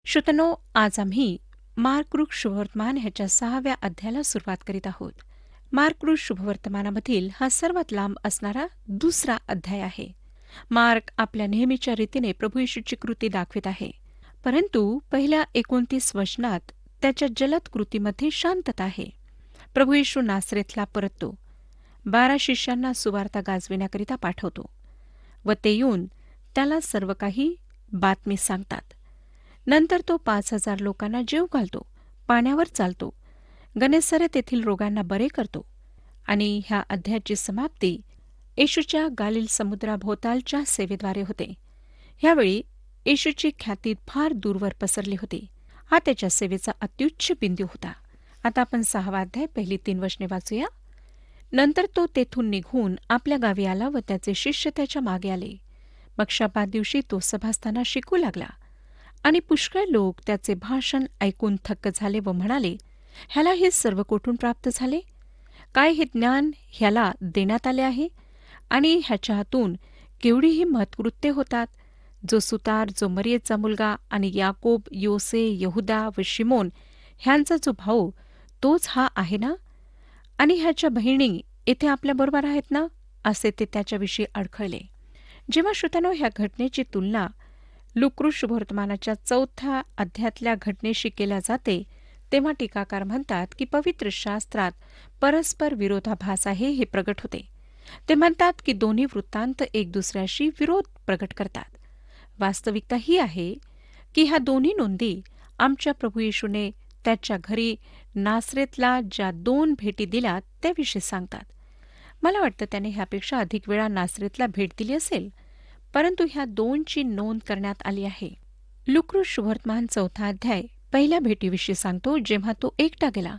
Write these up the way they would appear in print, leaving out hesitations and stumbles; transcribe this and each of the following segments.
श्रोतनो, आज आम्ही मार्क शुभवर्तमान ह्याच्या 6व्या अध्यायाला सुरुवात करीत आहोत. मार्क शुभवर्तमानामधील हा सर्वात लांब असणारा दुसरा अध्याय आहे. मार्क आपल्या नेहमीच्या रीतीने प्रभू येशूची कृती दाखवित आहे, परंतु पहिल्या 29 वचनात त्याच्या जलद कृतीमध्ये शांतता आहे. प्रभू येशू नासरेतला परततो, 12 शिष्यांना सुवार्ता गाजविण्याकरिता पाठवतो व ते येऊन त्याला सर्व काही बातमी सांगतात. नंतर तो 5,000 लोकांना जेव घालतो, पाण्यावर चालतो, गनेसरेत येथील रोगांना बरे करतो आणि ह्या अध्यायाची समाप्ती येशूच्या गालिल समुद्राभोवतालच्या सेवेद्वारे होते. ह्यावेळी येशूची ख्याती फार दूरवर पसरली होती. हा त्याच्या सेवेचा अत्युच्च बिंदू होता. आता आपण 6वा अध्याय पहिली 3 वचने वाचूया. नंतर तो तेथून निघून आपल्या गावी आला व त्याचे शिष्य त्याच्या मागे आले. मग शब्बात दिवशी तो सभास्थानात शिकू लागला आणि पुष्कळ लोक त्याचे भाषण ऐकून थक्क झाले व म्हणाले, ह्याला हे सर्व कोठून प्राप्त झाले? काय हे ज्ञान ह्याला देण्यात आले आहे? आणि ह्याच्या हातून केवढीही महत्कृत्ये होतात. जो सुतार, जो मरियेचा मुलगा आणि याकोब, योसे, यहुदा व शिमोन ह्यांचा जो भाऊ, तोच हा आहे ना? आणि ह्याच्या बहिणी येथे आपल्याबरोबर आहेत ना? असे ते त्याच्याविषयी अडखळले. जेव्हा श्रोत्यानो ह्या घटनेची तुलना लूका शुभवर्तमानाच्या 4थ्या अध्यायातल्या घटनेशी केल्या जाते, तेव्हा टीकाकार म्हणतात की पवित्र शास्त्रात परस्पर विरोधाभास आहे हे प्रगट होते. ते म्हणतात की दोन्ही वृत्तांत एक दुसऱ्याशी विरोध प्रगट करतात. वास्तविकता ही आहे की ह्या दोन्ही नोंदी आमच्या प्रभू येशूने त्याच्या घरी नासरेतला ज्या 2 भेटी दिल्या त्याविषयी सांगतात. मला वाटतं त्याने ह्यापेक्षा अधिक वेळा नासरेतला भेट दिली असेल, परंतु ह्या 2ची नोंद करण्यात आली आहे. लूका शुभवर्तमान 4था अध्याय पहिल्या भेटीविषयी सांगतो, जेव्हा तो एकटा गेला.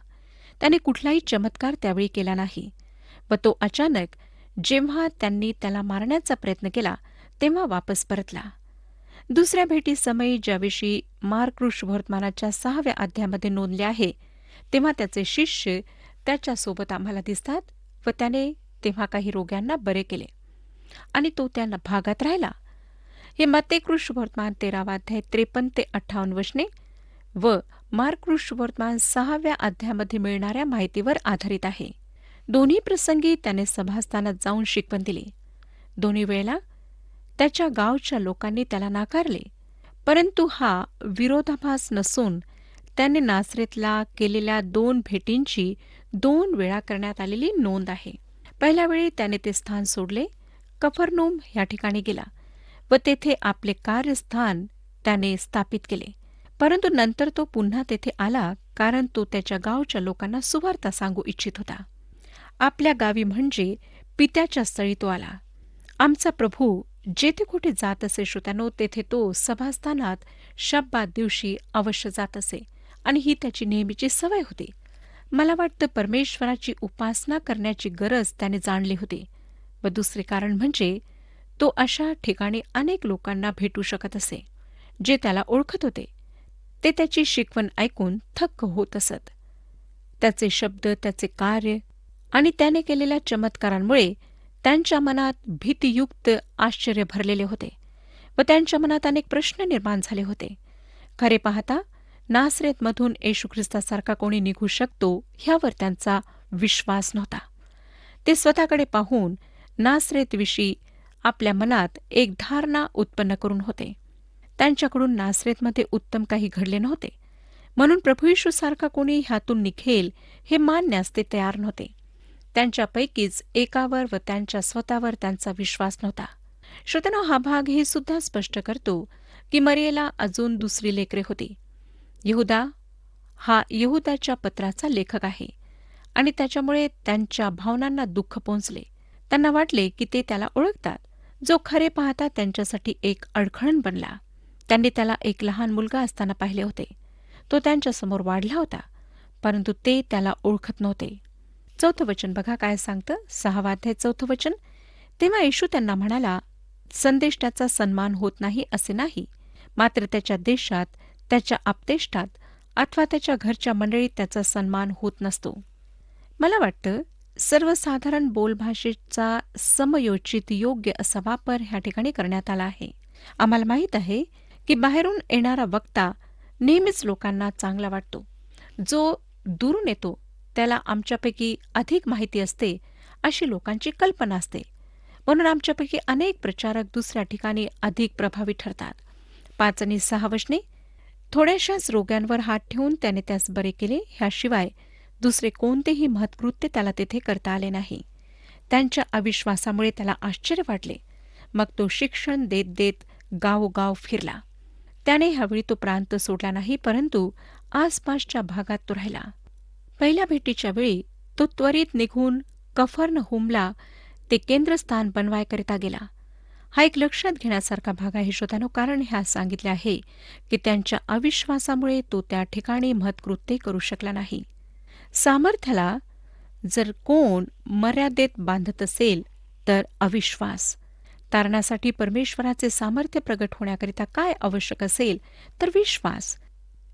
त्याने कुठलाही चमत्कार त्यावेळी केला नाही व तो अचानक जेव्हा त्यांनी त्याला मारण्याचा प्रयत्न केला तेव्हा वापस परतला. दुसऱ्या भेटीसमयी ज्याविषयी मार्क शुभवर्तमानाच्या 6व्या अध्यायामध्ये नोंदले आहे, तेव्हा त्याचे शिष्य त्याच्यासोबत आम्हाला दिसतात व त्याने तेव्हा काही रोग्यांना बरे केले आणि तो त्या भागात राहिला. हे मत्ते शुभवर्तमान 13वा अध्याय 53 ते 58 वचने व मार्क शुभवर्तमान 6व्या अध्यायामध्ये मिळणाऱ्या माहितीवर आधारित आहे. दोन्ही प्रसंगी त्याने सभास्थानात जाऊन शिकवण दिली. दोन्ही वेळेला त्याच्या गावच्या लोकांनी त्याला नाकारले, परंतु हा विरोधाभास नसून त्याने नासरेतला केलेल्या 2 भेटींची 2 वेळा करण्यात आलेली नोंद आहे. पहिल्या वेळी त्याने ते स्थान सोडले, कफरनूम या ठिकाणी गेला व तेथे आपले कार्यस्थान त्याने स्थापित केले. परंतु नंतर तो पुन्हा तेथे आला, कारण तो त्याच्या गावच्या लोकांना सुवार्ता सांगू इच्छित होता. आपल्या गावी म्हणजे पित्याच्या स्थळी तो आला. आमचा प्रभू जेथे कुठे जात असे श्रोत्यानो, तेथे तो सभास्थानात शब्बात दिवशी अवश्य जात असे आणि ही त्याची नेहमीची सवय होती. मला वाटतं परमेश्वराची उपासना करण्याची गरज त्याने जाणली होती व दुसरे कारण म्हणजे तो अशा ठिकाणी अनेक लोकांना भेटू शकत असे जे त्याला ओळखत होते. ते त्याची शिकवण ऐकून थक्क होत असत. त्याचे शब्द, त्याचे कार्य आणि त्याने केलेल्या चमत्कारांमुळे त्यांच्या मनात भीतियुक्त आश्चर्य भरलेले होते व त्यांच्या मनात अनेक प्रश्न निर्माण झाले होते. खरे पाहता नासरेतमधून येशू ख्रिस्तासारखा कोणी निघू शकतो ह्यावर त्यांचा विश्वास नव्हता. ते स्वतःकडे पाहून नासरेतविषयी आपल्या मनात एक धारणा उत्पन्न करून होते. त्यांच्याकडून नासरेतमध्ये उत्तम काही घडले नव्हते, म्हणून प्रभू येशूसारखा कोणी ह्यातून निघेल हे मानण्यास ते तयार नव्हते. त्यांच्यापैकीच एकावर व त्यांच्या स्वतःवर त्यांचा विश्वास नव्हता. श्रोत्यानो, हा भाग हे सुद्धा स्पष्ट करतो की मरियेला अजून दुसरी लेकरे होती. यहुदा हा यहुदाच्या पत्राचा लेखक आहे आणि त्याच्यामुळे त्यांच्या भावनांना दुःख पोहोचले. त्यांना वाटले की ते त्याला ओळखतात, जो खरे पाहता त्यांच्यासाठी एक अडखळण बनला. त्यांनी त्याला एक लहान मुलगा असताना पाहिले होते. तो त्यांच्यासमोर वाढला होता, परंतु ते त्याला ओळखत नव्हते. 4थं वचन बघा काय सांगतं. 6वा अध्याय 4थं वचन. तेव्हा येशू त्यांना म्हणाला, संदेष्टाचा सन्मान होत नाही असे नाही, मात्र त्याच्या देशात, त्याच्या आपतेष्टात अथवा त्याच्या घरच्या मंडळीत त्याचा सन्मान होत नसतो. मला वाटतं सर्वसाधारण बोलभाषेचा समयोचित योग्य असा वापर ह्या ठिकाणी करण्यात आला आहे. आम्हाला माहीत आहे की बाहेरून येणारा वक्ता नेहमीच लोकांना चांगला वाटतो. जो दुरून येतो त्याला आमच्यापैकी अधिक माहिती असते अशी लोकांची कल्पना असते. म्हणून आमच्यापैकी अनेक प्रचारक दुसऱ्या ठिकाणी अधिक प्रभावी ठरतात. 5 आणि 6 वचने, थोड्याशाच रोग्यांवर हात ठेवून त्याने त्यास बरे केले. ह्याशिवाय दुसरे कोणतेही महत्कृत्य त्याला तेथे करता आले नाही. त्यांच्या अविश्वासामुळे त्याला आश्चर्य वाटले. मग तो शिक्षण देत देत गावोगाव फिरला. त्याने ह्यावेळी तो प्रांत सोडला नाही, परंतु आसपासच्या भागात तो राहिला. पहिल्या भेटीच्या वेळी तो त्वरित निघून कफर्नहूमला ते केंद्रस्थान बनवायकरिता गेला. हा एक लक्षात घेण्यासारखा भाग आहे श्रोत्यानो, कारण ह्या सांगितले आहे की त्यांच्या अविश्वासामुळे तो त्या ठिकाणी महत्कृत्य करू शकला नाही. सामर्थ्याला जर कोण मर्यादेत बांधत असेल तर अविश्वास. तारणासाठी परमेश्वराचे सामर्थ्य प्रगट होण्याकरिता काय आवश्यक असेल तर विश्वास.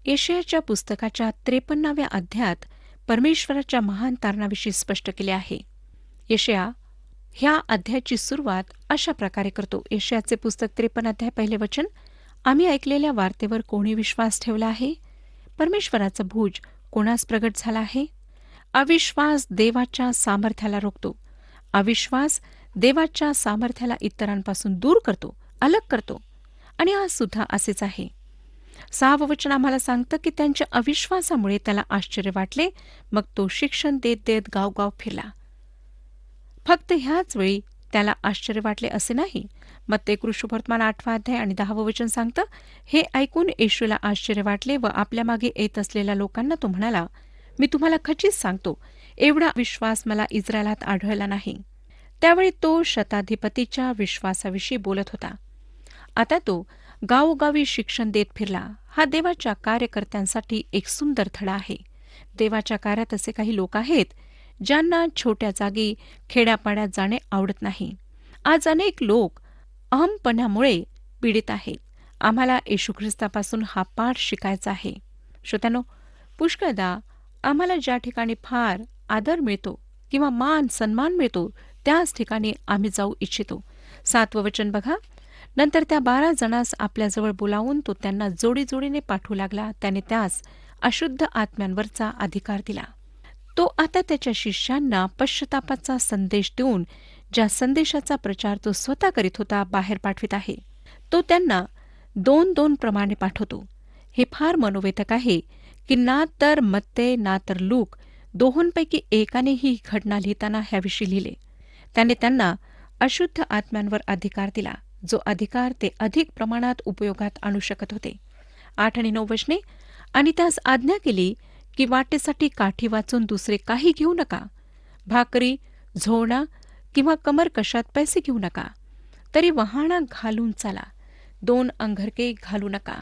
यशायाच्या पुस्तकाच्या 53व्या अध्यायात परमेश्वराच्या महान तारणाविषयी स्पष्ट केले आहे. यशाया ह्या अध्यायाची सुरुवात अशा प्रकारे करतो. यशायाचे पुस्तक 53 अध्याय 1 वचन, आम्ही ऐकलेल्या वार्तेवर कोणी विश्वास ठेवला आहे? परमेश्वराचा भुज कोणास प्रगट झाला आहे? अविश्वास देवाच्या सामर्थ्याला रोखतो. अविश्वास देवाच्या सामर्थ्याला इतरांपासून दूर करतो, अलग करतो. आणि आज सुद्धा असेच आहे. 6वं वचन आम्हाला सांगतं की त्यांच्या अविश्वासामुळे त्याला आश्चर्य वाटले. मग तो शिक्षण देत देत गावगाव फिरला. फक्त ह्याच वेळी त्याला आश्चर्य वाटले असे नाही. मत्तेय शुभवर्तमान 8 अध्याय आणि 10 वचन सांगतं, हे ऐकून येशूला आश्चर्य वाटले व आपल्या मागे येत असलेल्या लोकांना तो म्हणाला, मी तुम्हाला खचित सांगतो, एवढा विश्वास मला इस्रायलात आढळला नाही. त्यावेळी तो शताधिपतीच्या विश्वासाविषयी बोलत होता. आता तो गावोगावी शिक्षण देत फिरला. हा देवाच्या कार्यकर्त्यांसाठी एक सुंदर धडा आहे. देवाच्या कार्यात असे काही लोक आहेत ज्यांना छोट्या जागी खेड्यापाड्यात जाणे आवडत नाही. आज अनेक लोक अहमपणामुळे पीडित आहेत. आम्हाला येशू ख्रिस्तापासून हा पाठ शिकायचा आहे. श्रोत्यानो, पुष्कळदा आम्हाला ज्या ठिकाणी फार आदर मिळतो किंवा मान सन्मान मिळतो त्याच ठिकाणी आम्ही जाऊ इच्छितो. 7वं वचन बघा, नंतर त्या 12 जणांस आपल्याजवळ बोलावून तो त्यांना जोडीजोडीने पाठवू लागला. त्याने त्यास अशुद्ध आत्म्यांवरचा अधिकार दिला. तो आता त्याच्या शिष्यांना पश्चातापाचा संदेश देऊन ज्या संदेशाचा प्रचार तो स्वतः करीत होता बाहेर पाठवित आहे. तो त्यांना 2-2 प्रमाणे पाठवतो. हे फार मनोवेधक आहे की ना तर मत्ते ना तर लूक दोहोंपैकी एकानेही ही घटना लिहिताना ह्याविषयी लिहिले. त्याने त्यांना अशुद्ध आत्म्यांवर अधिकार दिला, जो अधिकार ते अधिक प्रमाणात उपयोगात आणू शकत होते. 8 आणि 9 वचने, आणि त्यास आज्ञा केली की वाटेसाठी काठी वाचून दुसरे काही घेऊ नका. भाकरी, झोळणा किंवा कमर कशात पैसे घेऊ नका. तरी वहाणा घालून चाला. 2 अंगरके घालू नका.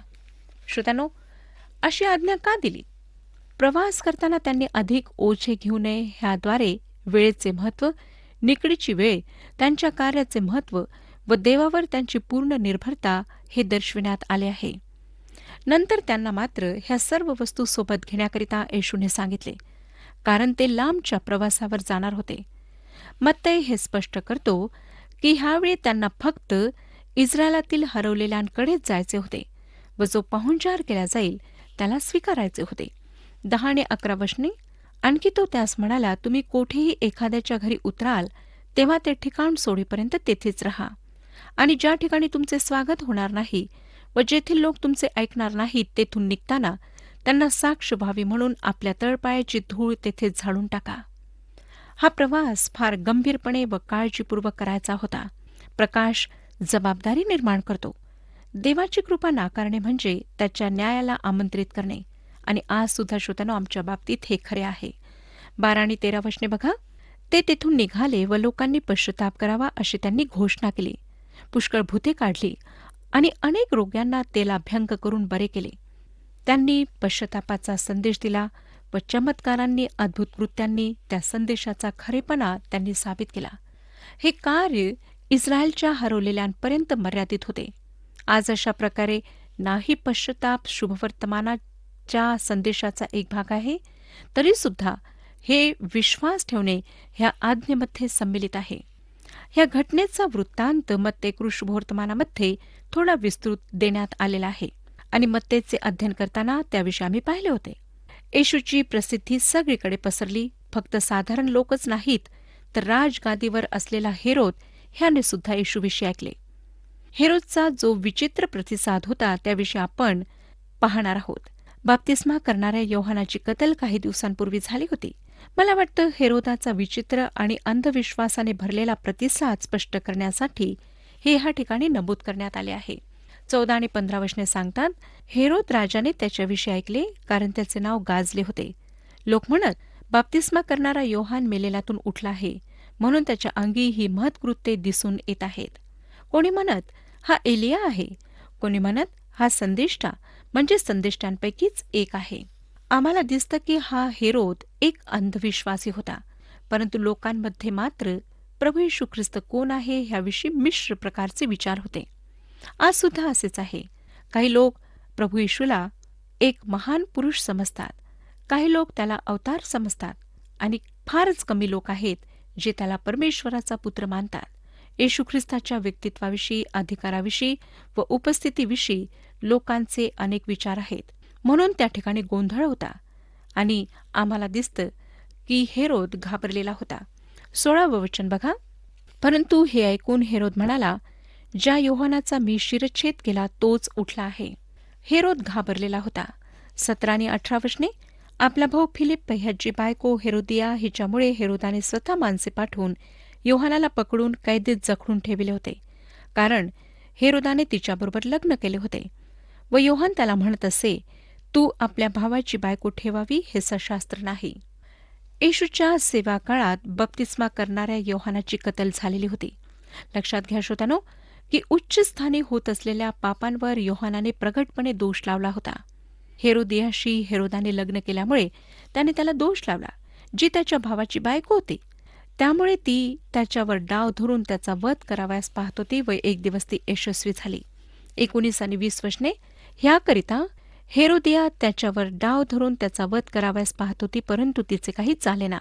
श्रोत्यानो, अशी आज्ञा का दिली? प्रवास करताना त्यांनी अधिक ओझे घेऊ नये. ह्याद्वारे वेळेचे महत्त्व, निकडीची वेळ, त्यांच्या कार्याचे महत्त्व व देवावर त्यांची पूर्ण निर्भरता हे दर्शविण्यात आले आहे. नंतर त्यांना मात्र ह्या सर्व वस्तू सोबत घेण्याकरिता येशूने सांगितले, कारण ते लांबच्या प्रवासावर जाणार होते. मत्तय हे स्पष्ट करतो की ह्यावेळी त्यांना फक्त इस्रायलातील हरवलेल्यांकडेच जायचे होते व जो पाहुणचार केला जाईल त्याला स्वीकारायचे होते. 10 आणि 11 वचने, आणखी तो त्यास म्हणाला, तुम्ही कोठेही एखाद्याच्या घरी उतराल तेव्हा ते ठिकाण सोडेपर्यंत तेथेच राहा. आणि ज्या ठिकाणी तुमचे स्वागत होणार नाही व जेथील लोक तुमचे ऐकणार नाहीत तेथून निघताना त्यांना साक्ष व्हावी म्हणून आपल्या तळपायाची धूळ तेथे झाडून टाका. हा प्रवास फार गंभीरपणे व काळजीपूर्वक करायचा होता. प्रकाश जबाबदारी निर्माण करतो. देवाची कृपा नाकारणे म्हणजे त्याच्या न्यायाला आमंत्रित करणे. आणि आज सुद्धा श्रोत्यानो, आमच्या बाबतीत हे खरे आहे. 12 आणि 13 वचने बघा, ते तेथून निघाले व लोकांनी पश्चाताप करावा अशी त्यांनी घोषणा केली. पुष्कळ भूते काढली आणि अनेक रोग्यांना तेला अभ्यंग करून बरे केले. त्यांनी पश्चातापाचा संदेश दिला व चमत्कारांनी, अद्भुत कृत्यांनी त्या संदेशाचा खरेपणा त्यांनी साबित केला. हे कार्य इस्रायलच्या हरवलेल्यांपर्यंत मर्यादित होते. आज अशा प्रकारे नाही पश्चाताप शुभवर्तमानाच्या संदेशाचा एक भाग आहे, तरीसुद्धा हे विश्वास ठेवणे ह्या आज्ञेमध्ये सम्मिलित आहे. ह्या घटनेचा वृत्तांत मत्तेय शुभवर्तमानामध्ये थोडा विस्तृत देण्यात आलेला आहे. आणि मत्तेचे अध्ययन करताना त्याविषयी आम्ही पाहिले होते. येशूची प्रसिद्धी सगळीकडे पसरली. फक्त साधारण लोकच नाहीत, तर राजगादीवर असलेला हेरोद ह्याने सुद्धा येशूविषयी ऐकले. हेरोदचा जो विचित्र प्रतिसाद होता त्याविषयी आपण पाहणार आहोत. बाप्तिस्मा करणाऱ्या योहानाची कत्ल काही दिवसांपूर्वी झाली होती. मला वाटतं हेरोदाचा विचित्र आणि अंधविश्वासाने भरलेला प्रतिसाद स्पष्ट करण्यासाठी हे ह्या ठिकाणी नमूद करण्यात आले आहे. 14 आणि 15 वचने सांगतात, हेरोद राजाने त्याच्याविषयी ऐकले, कारण त्याचे नाव गाजले होते. लोक म्हणत, बाप्तिस्मा करणारा योहान मेलेल्यातून उठला आहे, म्हणून त्याच्या अंगी ही महत्कृत्ये दिसून येत आहेत. कोणी म्हणत हा एलिया आहे, कोणी म्हणत हा संदेष्टा म्हणजे संदेष्टांपैकीच एक आहे. आम्हाला दिसतं की हा हेरोद एक अंधविश्वासी होता, परंतु लोकांमध्ये मात्र प्रभू येशू ख्रिस्त कोण आहे ह्याविषयी मिश्र प्रकारचे विचार होते. आज सुद्धा असेच आहे. काही लोक प्रभू येशूला एक महान पुरुष समजतात, काही लोक त्याला अवतार समजतात आणि फारच कमी लोक आहेत जे त्याला परमेश्वराचा पुत्र मानतात. येशू ख्रिस्ताच्या व्यक्तित्वाविषयी, अधिकाराविषयी व उपस्थितीविषयी लोकांचे अनेक विचार आहेत. म्हणून त्या ठिकाणी गोंधळ होता आणि आम्हाला दिसतं की हेरोद घाबरलेला होता. 16वं वचन बघा. परंतु हे ऐकून हेरोद म्हणाला, ज्या योहानाचा मी शिरच्छेद केला तोच उठला आहे. हेरोद घाबरलेला होता. 17 आणि 18 वचने. आपला भाऊ फिलिप ह्याची बायको हेरोदिया हिच्यामुळे हेरोदाने स्वतः माणसे पाठवून योहानाला पकडून कैदेत जखडून ठेविले होते, कारण हेरोदाने तिच्याबरोबर लग्न केले होते व योहान त्याला म्हणत असे, तू आपल्या भावाची बायको ठेवावी हे सशास्त्र नाही. येशूच्या सेवा काळात बप्तिस्मा करणाऱ्या योहानाची कत्ल झालेली होती. लक्षात घ्या श्रोत्यानो, की उच्च स्थानी होत असलेल्या पापांवर योहानाने प्रगटपणे दोष लावला होता. हेरोदियाशी हेरोदाने लग्न केल्यामुळे त्याने त्याला दोष लावला, जी त्याच्या भावाची बायको होती. त्यामुळे ती त्याच्यावर डाव धरून त्याचा वध करावयास पाहत होती व एक दिवस ती यशस्वी झाली. 19 आणि 20 वचने. ह्याकरिता हेरोदिया त्याच्यावर डाव धरून त्याचा वध करावयास पाहत होती, परंतु तिचे काही चालेना,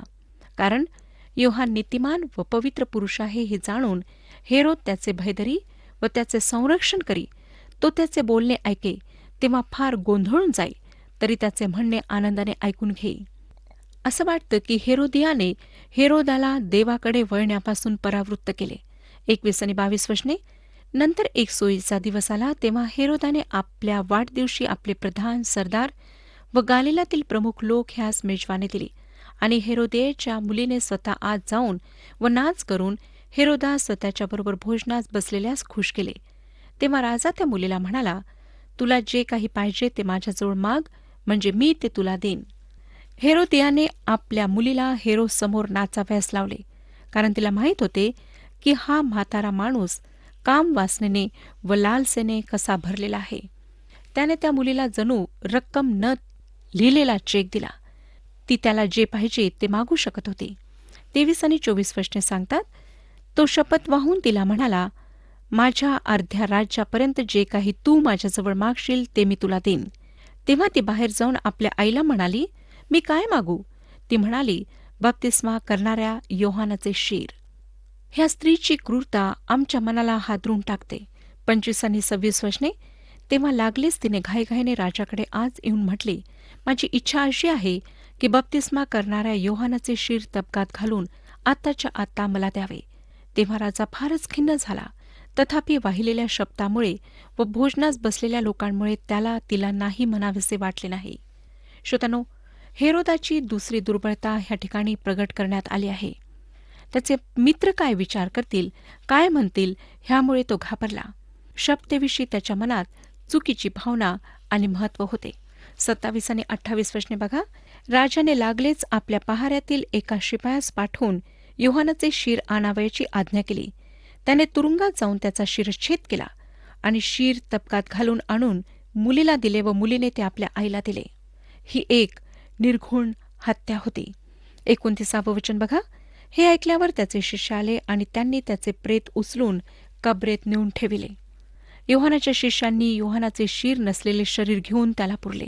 कारण योहान नीतिमान व पवित्र पुरुष आहे हे जाणून हेरोद त्याचे भयधरी व त्याचे संरक्षण करी. तो त्याचे बोलणे ऐके तेव्हा फार गोंधळून जाई, तरी त्याचे म्हणणे आनंदाने ऐकून घेई. असं वाटतं की हेरोदियाने हेरोदाला देवाकडे वळण्यापासून परावृत्त केले. 21 आणि 22 वचने. नंतर एक सोयीचा दिवस आला, तेव्हा हेरोदाने आपल्या वाढदिवशी आपले प्रधान, सरदार व गालिलातील प्रमुख लोक ह्यास मेजवानी दिली आणि हेरोदेच्या मुलीने स्वतः आत जाऊन व नाच करून हेरोदास व त्याच्याबरोबर भोजनास बसलेल्यास खुश केले. तेव्हा राजा त्या मुलीला म्हणाला, तुला जे काही पाहिजे ते माझ्याजवळ माग, म्हणजे मी ते तुला देईन. हेरोदियाने आपल्या मुलीला हेरोदसमोर नाचाव्यास लावले, कारण तिला माहीत होते की हा म्हातारा माणूस काम वासनेने व लालसेने कसा भरलेला आहे. त्याने त्या मुलीला जणू रक्कम न लिहिलेला चेक दिला. ती त्याला जे पाहिजे ते मागू शकत होती. 23 आणि 24 वचने सांगतात, तो शपथ वाहून तिला म्हणाला, माझ्या अर्ध्या राज्यापर्यंत जे काही तू माझ्याजवळ मागशील ते मी तुला देईन. तेव्हा ती बाहेर जाऊन आपल्या आईला म्हणाली, मी काय मागू? ती म्हणाली, बप्तिस्मा करणाऱ्या योहानाचे शीर. ह्या स्त्रीची क्रूरता आमच्या मनाला हादरून टाकते. 25 आणि 26 वचने. तेव्हा लागलीच तिने घाईघाईने राजाकडे आज येऊन म्हटले, माझी इच्छा अशी आहे की बप्तिस्मा करणाऱ्या योहानाचे शीर तबकात घालून आत्ताच्या आत्ता मला द्यावे. तेव्हा राजा फारच खिन्न झाला. तथापि वाहिलेल्या शब्दामुळे व भोजनास बसलेल्या लोकांमुळे त्याला तिला नाही म्हणावेसे वाटले नाही. श्रोत्यानो, हेरोदाची दुसरी दुर्बळता ह्या ठिकाणी प्रगट करण्यात आली आहे. त्याचे मित्र काय विचार करतील, काय म्हणतील, ह्यामुळे तो घाबरला. शब्देविषयी त्याच्या मनात चुकीची भावना आणि महत्त्व होते. 27 आणि 28 वचने बघा. राजाने लागलेच आपल्या पहाऱ्यातील एका शिपायास पाठवून योहानाचे शीर आणावयाची आज्ञा केली. त्याने तुरुंगात जाऊन त्याचा शिरच्छेद केला आणि शीर तबकात घालून आणून मुलीला दिले व मुलीने ते आपल्या आईला दिले. ही एक निर्घृण हत्या होती. 29 वचन बघा. हे ऐकल्यावर त्याचे शिष्य आले आणि त्यांनी त्याचे प्रेत उचलून कबरेत नेऊन ठेविले. योहानाच्या शिष्यांनी योहानाचे शीर नसलेले शरीर घेऊन त्याला पुरले.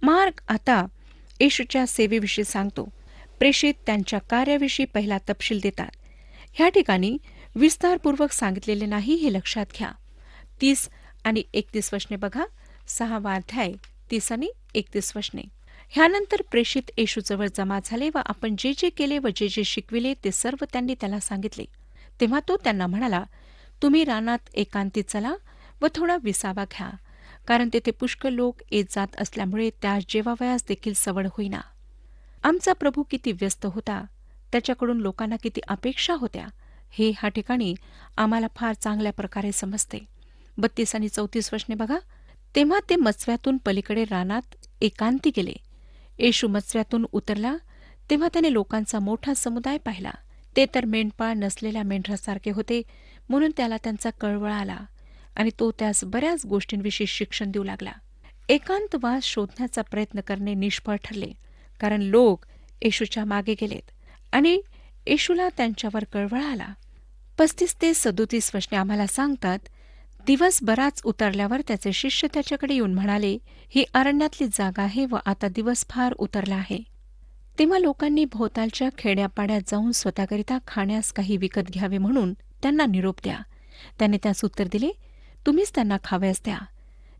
मार्क आता येशूच्या सेवेविषयी सांगतो. प्रेषित त्यांच्या कार्याविषयी पहिला तपशील देतात. ह्या ठिकाणी विस्तारपूर्वक सांगितलेले नाही हे लक्षात घ्या. 30 आणि 31 वचने बघा. 6वा अध्याय 30 आणि 31 वचने. ह्यानंतर प्रेषित येशूजवळ जमा झाले व आपण जे जे केले व जे जे शिकविले ते सर्व त्यांनी त्याला सांगितले. तेव्हा तो त्यांना म्हणाला, तुम्ही रानात एकांती चला व थोडा विसावा घ्या, कारण तेथे पुष्कळ लोक येत जात असल्यामुळे त्या जेवावयास देखील सवड होईना. आमचा प्रभू किती व्यस्त होता, त्याच्याकडून लोकांना किती अपेक्षा होत्या, हे ह्या ठिकाणी आम्हाला फार चांगल्या प्रकारे समजते. 32 आणि 34 वचने बघा. तेव्हा ते मत्स्यातून पलीकडे रानात एकांती गेले. येशू मत्स्यातून उतरला तेव्हा त्याने लोकांचा मोठा समुदाय पाहिला. ते तर मेंढपाळ नसलेल्या मेंढरासारखे होते, म्हणून त्याला त्यांचा कळवळा आला आणि तो त्यास बऱ्याच गोष्टींविषयी शिक्षण देऊ लागला. एकांतवास शोधण्याचा प्रयत्न करणे निष्फळ ठरले, कारण लोक येशूच्या मागे गेलेत आणि येशूला त्यांच्यावर कळवळा आला. 35 ते 37 वचने आम्हाला सांगतात, दिवस बराच उतरल्यावर त्याचे शिष्य त्याच्याकडे येऊन म्हणाले, ही अरण्यातली जागा आहे व आता दिवस फार उतरला आहे. तेव्हा लोकांनी भोवतालच्या खेड्यापाड्यात जाऊन स्वतःकरिता खाण्यास काही विकत घ्यावे म्हणून त्यांना निरोप द्या. त्याने त्यास उत्तर दिले, तुम्हीच त्यांना खाव्यास द्या.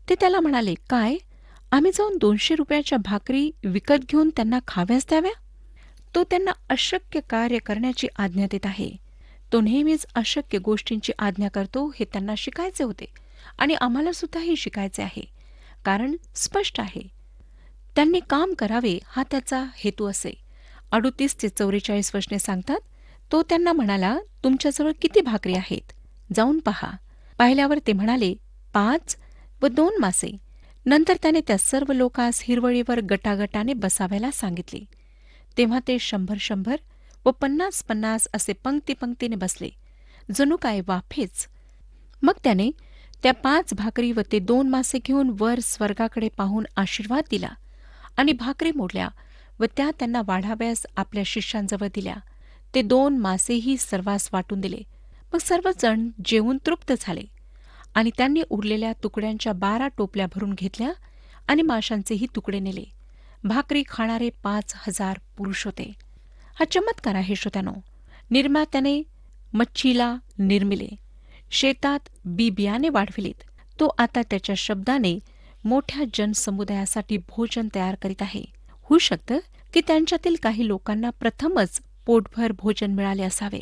ते त्याला म्हणाले, काय, आम्ही जाऊन 200 रुपयाच्या भाकरी विकत घेऊन त्यांना खाव्यास द्याव्या? तो त्यांना अशक्य कार्य करण्याची आज्ञा देत आहे. तो नेहमीच अशक्य गोष्टींची आज्ञा करतो हे त्यांना शिकायचे होते आणि आम्हाला सुद्धा हे शिकायचे आहे, कारण स्पष्ट आहे त्यांनी काम करावे हा त्याचा हेतू असे. 38 ते 44 वचने सांगतात, तो त्यांना म्हणाला, तुमच्याजवळ किती भाकरी आहेत, जाऊन पहा. पाहिल्यावर ते म्हणाले, 5 व 2 मासे. नंतर त्याने त्या सर्व लोकांस हिरवळीवर गटागटाने बसाव्याला सांगितले. तेव्हा ते 100 व 50 असे पंक्तीने बसले, जणू काय वाफेच. मग त्याने त्या 5 भाकरी व ते 2 मासे घेऊन वर स्वर्गाकडे पाहून आशीर्वाद दिला आणि भाकरी मोडल्या व त्या त्यांना वाढाव्यास आपल्या शिष्यांजवळ दिल्या. ते 2 मासेही सर्वांस वाटून दिले. मग सर्वजण जेवून तृप्त झाले आणि त्यांनी उरलेल्या तुकड्यांच्या 12 टोपल्या भरून घेतल्या आणि माशांचेही तुकडे नेले. भाकरी खाणारे 5,000 पुरुष होते. हा चमत्कार आहे श्रोत्यानो. निर्मात्याने मच्छीला निर्मिले, शेतात बी बियाणे वाढविलेत. तो आता त्याच्या शब्दाने मोठ्या जनसमुदायासाठी भोजन तयार करीत आहे. होऊ शकतं की त्यांच्यातील काही लोकांना प्रथमच पोटभर भोजन मिळाले असावे.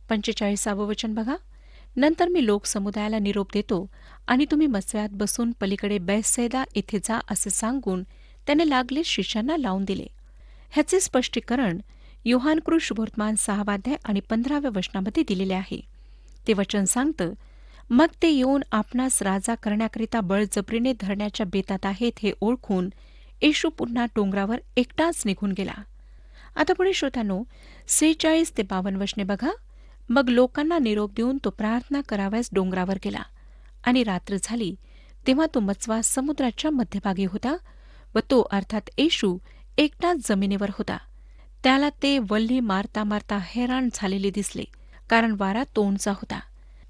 45 वचन बघा. नंतर मी लोकसमुदायाला निरोप देतो आणि तुम्ही मत्स्यात बसून पलीकडे बेथसैदा येथे जा असे सांगून त्याने लागलीच शिष्यांना लावून दिले. ह्याचे स्पष्टीकरण योहानकृत शुभवर्तमान 6वा अध्याय आणि 15व्या वचनामध्ये दिलेले आहे. ते वचन सांगतं, मग ते येऊन आपणास राजा करण्याकरिता बळजबरीने धरण्याच्या बेतात आहेत हे ओळखून येशू पुन्हा डोंगरावर एकटाच निघून गेला. आता पुढे श्रोत्यानो 46 ते 52 वचने बघा. मग लोकांना निरोप देऊन तो प्रार्थना कराव्यास डोंगरावर गेला आणि रात्र झाली तेव्हा तो मत्स्वा समुद्राच्या मध्यभागी होता व तो अर्थात येशू एकटाच जमिनीवर होता. त्याला ते वल्ही मारता मारता हैराण झालेले दिसले, कारण वारा तोंडचा होता.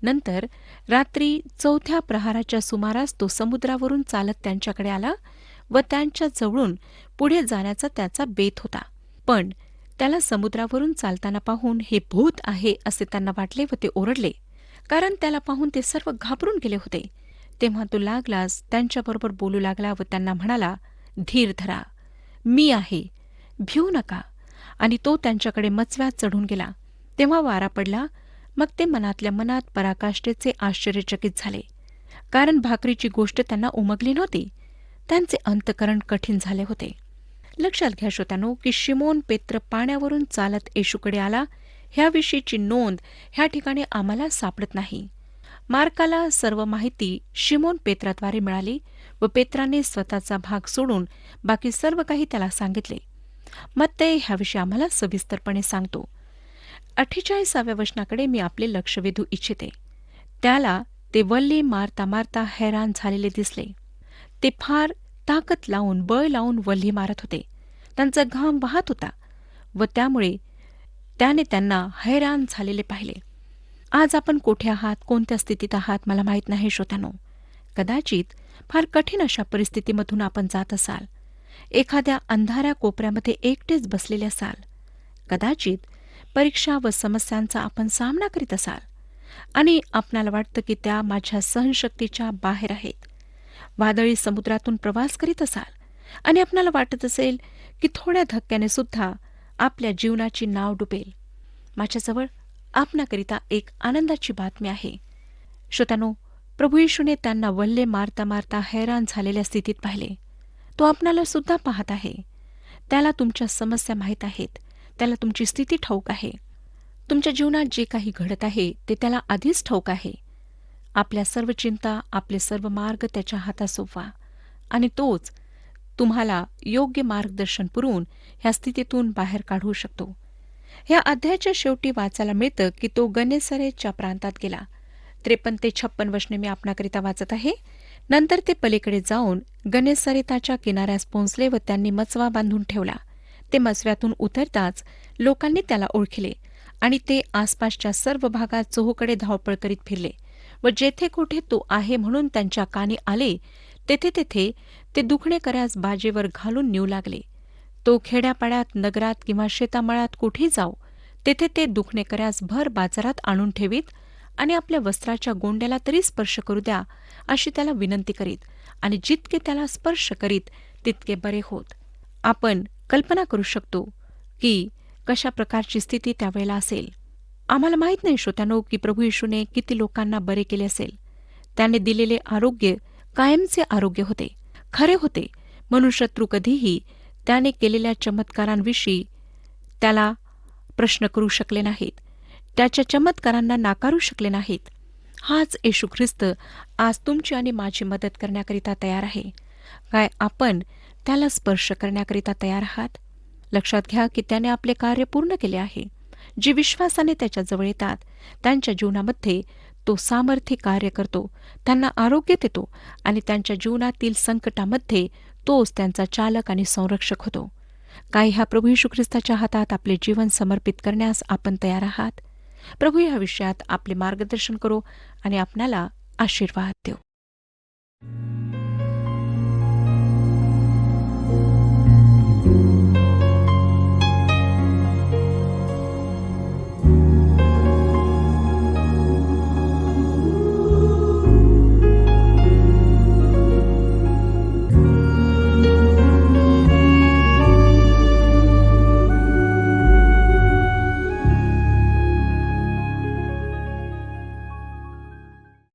नंतर रात्री 4थ्या प्रहाराच्या सुमारास तो समुद्रावरून चालत त्यांच्याकडे आला व त्यांच्या जवळून पुढे जाण्याचा त्याचा बेत होता. पण त्याला समुद्रावरून चालताना पाहून हे भूत आहे असे त्यांना वाटले व ते ओरडले, कारण त्याला पाहून ते सर्व घाबरून गेले होते. तेव्हा तो लागलाच त्यांच्याबरोबर बोलू लागला व त्यांना म्हणाला, धीर धरा, मी आहे, भिवू नका. आणि तो त्यांच्याकडे मत्स्यात चढून गेला. तेव्हा वारा पडला. मग ते मनातल्या मनात पराकाष्ठेचे आश्चर्यचकित झाले, कारण भाकरीची गोष्ट त्यांना उमगली नव्हती. त्यांचे अंतःकरण कठीण झाले होते. लक्षात घ्या श्रोत्यानो की शिमोन पेत्र पाण्यावरून चालत येशूकडे आला ह्याविषयीची नोंद ह्या ठिकाणी आम्हाला सापडत नाही. मार्काला सर्व माहिती शिमोन पेत्राद्वारे मिळाली व पेत्राने स्वतःचा भाग सोडून बाकी सर्व काही त्याला सांगितले. मत्तै ह्याविषयी आम्हाला सविस्तरपणे सांगतो. 48व्या वचनाकडे मी आपले लक्ष वेधू इच्छिते. त्याला ते वल्ली मारता मारता हैराण झालेले दिसले. ते फार ताकद लावून बळ लावून वल्ही मारत होते. त्यांचा घाम वाहत होता व त्यामुळे त्याने त्यांना हैराण झालेले पाहिले. आज आपण कोठे आहात, कोणत्या स्थितीत आहात मला माहीत नाही श्रोत्यानो. कदाचित फार कठीण अशा परिस्थितीमधून आपण जात असाल. एखाद्या अंधाऱ्या कोपऱ्यामध्ये एकटेच बसलेले असाल. कदाचित परीक्षा व समस्यांचा आपण सामना करीत असाल आणि आपणाला वाटतं की त्या माझ्या सहनशक्तीच्या बाहेर आहेत. वादळी समुद्रातून प्रवास करीत असाल आणि आपल्याला वाटत असेल की थोड्या धक्क्याने सुद्धा आपल्या जीवनाची नाव डुबेल, माझ्याजवळ आपणाकरिता एक आनंदाची बातमी आहे. श्रोत्यानो, प्रभू येशूने त्यांना वल्ले मारता मारता हैराण झालेल्या स्थितीत पाहिले. तो आपणाला सुद्धा पाहत आहे. त्याला तुमच्या समस्या माहीत आहेत. त्याला तुमची स्थिती ठाऊक आहे. तुमच्या जीवनात जे काही घडत आहे ते त्याला आधीच ठाऊक आहे. आपल्या सर्व चिंता, आपले सर्व मार्ग त्याच्या हातात सोपवा आणि तोच तुम्हाला योग्य मार्गदर्शन पुरवून ह्या स्थितीतून बाहेर काढू शकतो. ह्या अध्यायाच्या शेवटी वाचायला मिळतं की तो गनेसरेतच्या प्रांतात गेला. 53 ते 56 वचने मी आपणाकरिता वाचत आहे. नंतर ते पलीकडे जाऊन गनेसरेताच्या किनाऱ्यास पोहोचले व त्यांनी मचवा बांधून ठेवला. ते मचव्यातून उतरताच लोकांनी त्याला ओळखले आणि ते आसपासच्या सर्व भागात चोहोकडे धावपळ करीत फिरले व जेथे कोठे तो आहे म्हणून त्यांच्या कानी आले तेथे तेथे ते दुखणेकऱ्यास बाजेवर घालून नेऊ लागले. तो खेड्यापाड्यात, नगरात किंवा शेतामळात कुठे जाऊ तेथे ते दुखणेकऱ्यास भर बाजारात आणून ठेवीत आणि आपल्या वस्त्राच्या गोंड्याला तरी स्पर्श करू द्या अशी त्याला विनंती करीत आणि जितके त्याला स्पर्श करीत तितके बरे होत. आपण कल्पना करू शकतो की कशा प्रकारची स्थिती त्यावेळेला असेल. आम्हाला माहीत नाही श्रोत्यानो की प्रभू येशूने किती लोकांना बरे केले असेल. त्याने दिलेले आरोग्य कायमचे आरोग्य होते, खरे होते, म्हणून शत्रू कधीही त्याने केलेल्या चमत्कारांविषयी त्याला प्रश्न करू शकले नाहीत. त्याच्या चमत्कारांना नाकारू शकले नाहीत. हाच येशू ख्रिस्त आज तुमची आणि माझी मदत करण्याकरिता तयार आहे. काय आपण त्याला स्पर्श करण्याकरिता तयार आहात? लक्षात घ्या की त्याने आपले कार्य पूर्ण केले आहे. जे विश्वासाने त्याच्याजवळ येतात त्यांच्या जीवनामध्ये तो सामर्थ्य कार्य करतो, त्यांना आरोग्य देतो आणि त्यांच्या जीवनातील संकटामध्ये तोच त्यांचा चालक आणि संरक्षक होतो. काय ह्या प्रभू येशू ख्रिस्ताच्या हातात आपले जीवन समर्पित करण्यास आपण तयार आहात? प्रभू या विषयात आपले मार्गदर्शन करो आणि आपणाला आशीर्वाद देऊ.